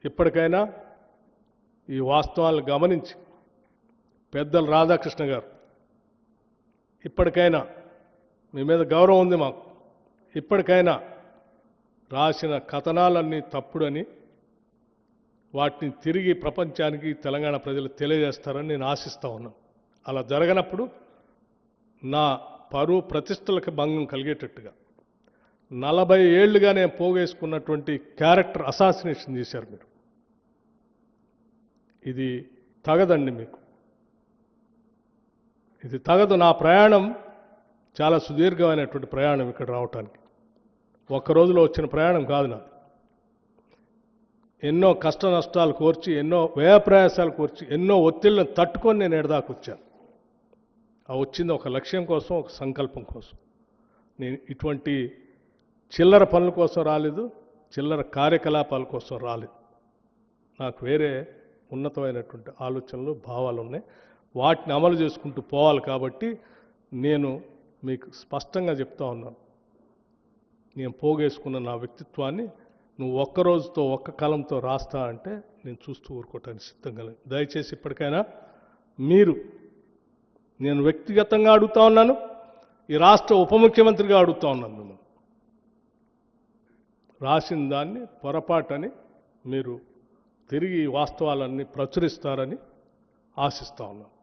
ఇప్పటికైనా ఈ వాస్తవాలను గమనించి పెద్దలు రాధాకృష్ణ గారు ఇప్పటికైనా మీ మీద గౌరవం ఉంది మాకు, ఇప్పటికైనా రాసిన కథనాలన్నీ తప్పుడని వాటిని తిరిగి ప్రపంచానికి తెలంగాణ ప్రజలు తెలియజేస్తారని నేను ఆశిస్తూ ఉన్నాను. అలా జరగనప్పుడు నా పరువు ప్రతిష్టలకు భంగం కలిగేటట్టుగా 40 ఏళ్లుగా నేను పోగేసుకున్నటువంటి క్యారెక్టర్ అసాసినేషన్ చేశారు మీరు. ఇది తగదండి, మీకు ఇది తగదు. నా ప్రయాణం చాలా సుదీర్ఘమైనటువంటి ప్రయాణం ఇక్కడ రావటానికి. ఒక్క రోజులో వచ్చిన ప్రయాణం కాదు నాది. ఎన్నో కష్ట నష్టాలు కోర్చి, ఎన్నో వ్యయప్రయాసాలు కోర్చి, ఎన్నో ఒత్తిళ్లను తట్టుకొని నేను ఎడదాకా వచ్చాను. ఆ వచ్చింది ఒక లక్ష్యం కోసం, ఒక సంకల్పం కోసం. నేను ఇటువంటి చిల్లర పనుల కోసం రాలేదు, చిల్లర కార్యకలాపాల కోసం రాలేదు. నాకు వేరే ఉన్నతమైనటువంటి ఆలోచనలు, భావాలు ఉన్నాయి. వాటిని అమలు చేసుకుంటూ పోవాలి. కాబట్టి నేను మీకు స్పష్టంగా చెప్తా ఉన్నాను, నేను పోగేసుకున్న నా వ్యక్తిత్వాన్ని నువ్వు ఒక్క రోజుతో, ఒక్క కలంతో రాస్తా అంటే నేను చూస్తూ ఊరుకోవటానికి సిద్ధంగా లేదు. దయచేసి ఇప్పటికైనా మీరు, నేను వ్యక్తిగతంగా అడుగుతా ఉన్నాను, ఈ రాష్ట్ర ఉప ముఖ్యమంత్రిగా అడుగుతా ఉన్నాను, మిమ్మల్ని రాసిన దాన్ని పొరపాటని మీరు తిరిగి వాస్తవాలన్నీ ప్రచురిస్తారని ఆశిస్తా ఉన్నాను.